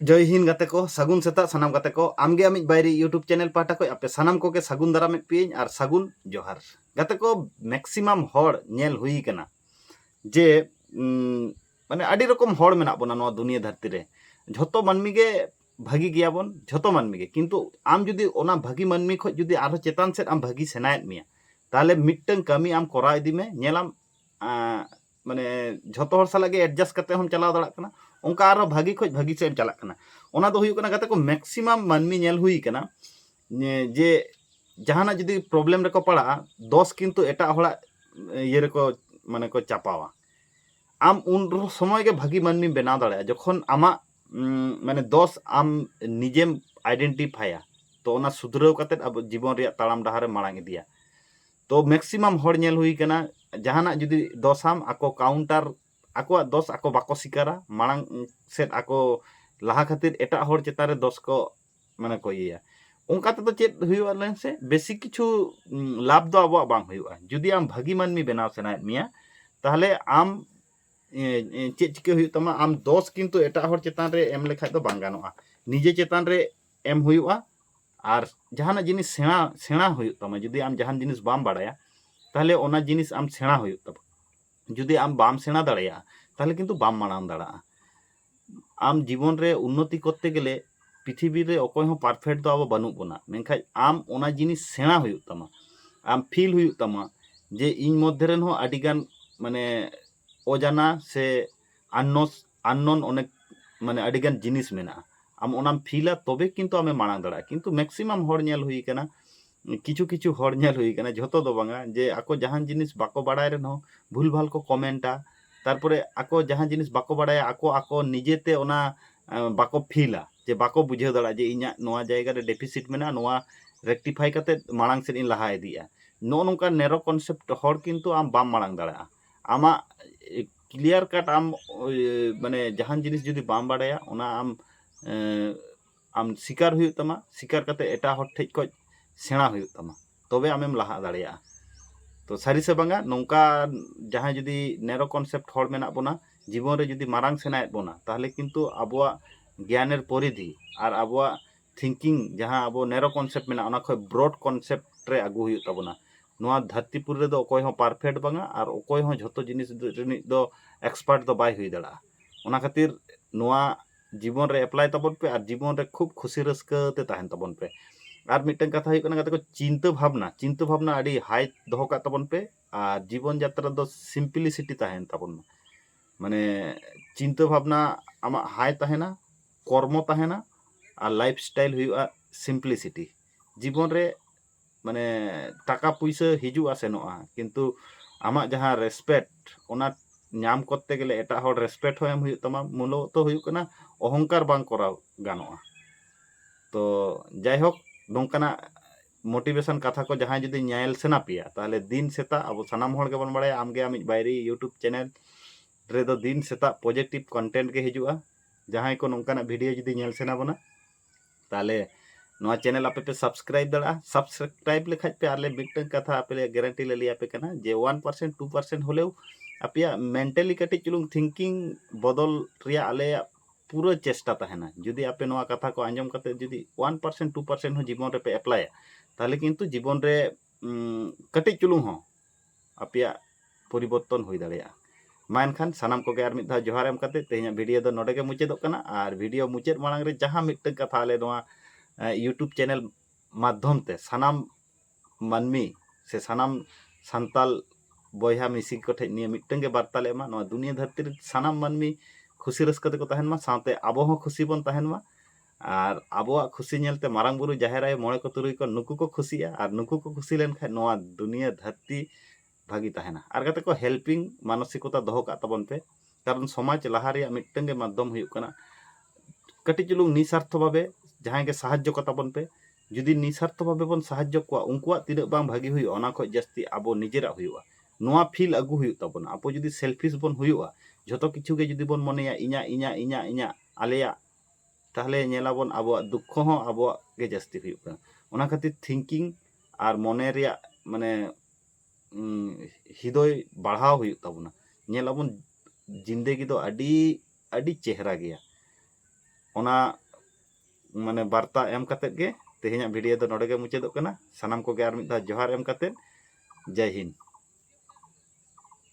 जय हिंद गाते को सगुन सेता सानाम गाते को आमगे आमिज बायरी यूट्यूब चैनल पाटा को आपे सानाम को के सगुन दाराम पियें और सगुन जोहार गाते को मैक्सिमाम हॉर नेल हुई कना जे माने आडी रकम हॉर मेना बोना नवा दुनिया धरती रे झोतो मानमी गे भागी गिया बोन झोतो मानमी गे किंतु आम जुदी ओना भागी मानमी खो जुदी आरो चेतान सेट आम भागी सेनायत मिया ताहले मिट्टन कमी आम करा इदी में नेलाम माने झोतो हर साला गे एडजस्ट करते हम चलाव दाड़ा कना उनका आरो भागी खोज भागी से चला कना ओना दो हुई कना गाते को मैक्सिमम मानमी नेल हुई कना जे जहाना जुदी प्रॉब्लम रेको पड़ा दोष किंतु एटा होड़ा ये रेको माने को चापावा आम उन समय के भागी मानमी बनाव दाड़ा जखन आमा माने दोष आम निजेम आइडेंटिफाया तो ओना सुधराव काते अब जीवन रे ताड़ाम डहारे माड़ांग इदिया तो मैक्सिमम हर नेल हुई कना जहाना जुदी दोषाम आको काउंटर आको दोष आको बाको शिकारा माड़ांग सेट आको लाहा खातिर एटा हर चेतान रे दोष को माने को इया उनका तो चेत हुआ लेन से बेसी किछु लाभ दो अब बांग हुआ जुदी आम भागी मानमी बनाव सेनायत मिया ताहले आम चेत चिके हुई तमा आम दोष किंतु एटा हर चेतान रे एम लेखा तो बांग गानोआ निजे चेतान रे एम हुआ और जहाना जिनिस सेणा सेणा हुई तमा जुदी आम जहान जिनिस बाम बाड़ाया ताहले ओना जिनिस आम सेणा हुई तब जुदी आम बाम सेणा दाड़ाया ताहले किंतु बाम माड़ाम दाड़ा आम जीवन रे उन्नति करते गेले पृथ्वी रे अकय हो परफेक्ट दो अब बानु बोना मेनखाय आम ओना जिनिस सेणा हुई तमा आम फील हुई तमा जे इन मध्य रेन हो आडिगान माने अजाना से आननोन अनेक माने आडिगान जिनिस मेना आम ओनाम फीला तबे किंतु आमे माड़ांग दाड़ा किंतु मैक्सिमम हर नेल हुई कना किछु किछु हर नेल हुई कना झोतो दो बांगा जे आको जहान जिनिस बाको बाड़ाय रेन हो भूल भाल को कमेंटा तारपरे आको जहां जिनिस बाको बाड़ाया आको आको निजेते ओना बाको फीला जे बाको बुझाव दाड़ा जे इन्या नोआ जायगा रे डेफिसिट मेना नोआ रेक्टिफाई काते माड़ांग सेन इन लहा इदिया नो नोंका नेरो कॉन्सेप्ट हर किंतु आम बाम माड़ांग दाड़ा आमा क्लियर कट आम माने जहान जिनिस जुदी बाम बाड़ाया ओना आम शिकार हुई तमा शिकार काते एटा हर ठेज को सेणा हुई तमा तबे आमेम लहा दाड़ेया तो सारी से बांगा नौका जहां जुदी नेरो कॉन्सेप्ट हर मेना बोना जीवन रे जुदी मारांग सेनायत बोना ताहले किंतु आबोआ ज्ञानेर परिधि और आबोआ थिंकिंग जहां आबो नेरो कॉन्सेप्ट मेना ओना खय ब्रॉड कॉन्सेप्ट रे आगु हुई तबोना नोआ धरतीपुर रे दो अकोय हो परफेक्ट बांगा और अकोय हो झोतो जिनिस रिनि दो एक्सपर्ट दो बाय हुई दड़ा ओना खातिर नोआ जीवन रे अप्लाई तबन पे और जीवन रे खूब खुशी रस्का ते ताहन तबन पे और मिट्टन कथा हुई कना गाते को चिंता भावना आड़ी हाई दोहो का तबन पे और जीवन यात्रा दो सिंपलिसिटी ताहेन तबन माने चिंता भावना आमा हाई ताहेना कर्म ताहेना और लाइफ स्टाइल हुआ सिंपलिसिटी जीवन रे माने टाका पैसा हिजुआ सेनोआ किंतु आमा जहां रेस्पेक्ट ओना नाम करते गेले एटा हर रेस्पेक्ट हो एम हुई तमा मूलो तो हुई कना अहंकार बांग कराव गानोआ तो जाय होक नौकाना मोटिवेशन कथा को जहां जुदी न्यायल सेना पिया ताहले दिन सेता अब सानाम हर के बन बाड़ाय आमगे आमिज बायरी यूट्यूब चैनल रे दो दिन सेता पॉजिटिव कंटेंट के हिजुआ जहां को नौकाना वीडियो जुदी नेल सेना बना ताहले नोआ चैनल आपे पे सब्सक्राइब दड़ा सब्सक्राइब लेखाज पे आले मिट्टन कथा आपे गारंटी ले लिया पे कना जे 1% 2% होलेव आपिया मेंटली कटी चुलुंग थिंकिंग बदल रिया आले पूरा चेष्टा तहना जुदी आपे नोआ कथा को आंजम करते जुदी 1% 2% हो जीवन रे पे अप्लाई ताहले किंतु जीवन रे कटी चुलुंग हो आपिया परिवर्तन हुई दाड़ेया मा एनखान सानाम को आर मिद धा जोहार एम करते तेहना वीडियो दो नोडे के मुचादोग कना और वीडियो मुचाद माड़ांग रे जहां मिट्टन कथा आले नोआ यूट्यूब चैनल माध्यम ते सानाम मानमी से सानाम सांताल बयहा मिसी को ठे निये मिट्टन के बार्ता ले एमा नोआ दुनिया धरती रे सानाम मानमी खुशी रस्का ते को तहन मा साथे आबो हो खुशी बन तहन मा और आबोआ खुशी नेलते मारांग बुरु जाहेर आयो मोळे को तुरुई को नुकु को खुशिया और नुकु को खुशी लेन खाय नोआ दुनिया धरती भागी तहना और गाते को हेल्पिंग मानसिकता दोहो का तबन पे कारण समाज लाहा रे मिट्टन के माध्यम हुई कना कटी चुलुंग निस्वार्थ भावे जहां के साहाय्य को तबन पे जुदी निस्वार्थ भावे बन साहाय्य को उनकुआ तिना बांग भागी हुई ओना खो जस्ती आबो निजेरा हुआ नोआ फील अगु हुई तबन आपो जुदी सेल्फिश बन हुआ झोतो किछु के जुदी बन मनेया इñा इñा इñा इñा आलेया ताहले नेलाबन आबो दुख हो आबो के जस्ती हुई कना ओना खातिर थिंकिंग और मने रिया माने हृदय बढ़ाव हुई तबना नेलाबन जिंदगी दो अडी अडी चेहरा गया ᱚᱱᱟ ᱢᱟᱱᱮ ᱵᱟᱨᱛᱟ ᱮᱢ ᱠᱟᱛᱮᱫ ᱜᱮ ᱛᱮᱦᱮᱧᱟᱜ ᱵᱷᱤᱰᱤᱭᱳ ᱫᱚ ᱱᱚᱰᱮ ᱜᱮ ᱢᱩᱪᱟᱹᱫᱚᱜ ᱠᱟᱱᱟ᱾ ᱥᱟᱱᱟᱢ ᱠᱚᱜᱮ ᱟᱨ ᱢᱤᱫ ᱫᱷᱟᱣ ᱡᱚᱦᱟᱨ ᱮᱢ ᱠᱟᱛᱮᱫ ᱡᱟᱭ ᱦᱤᱱᱫ।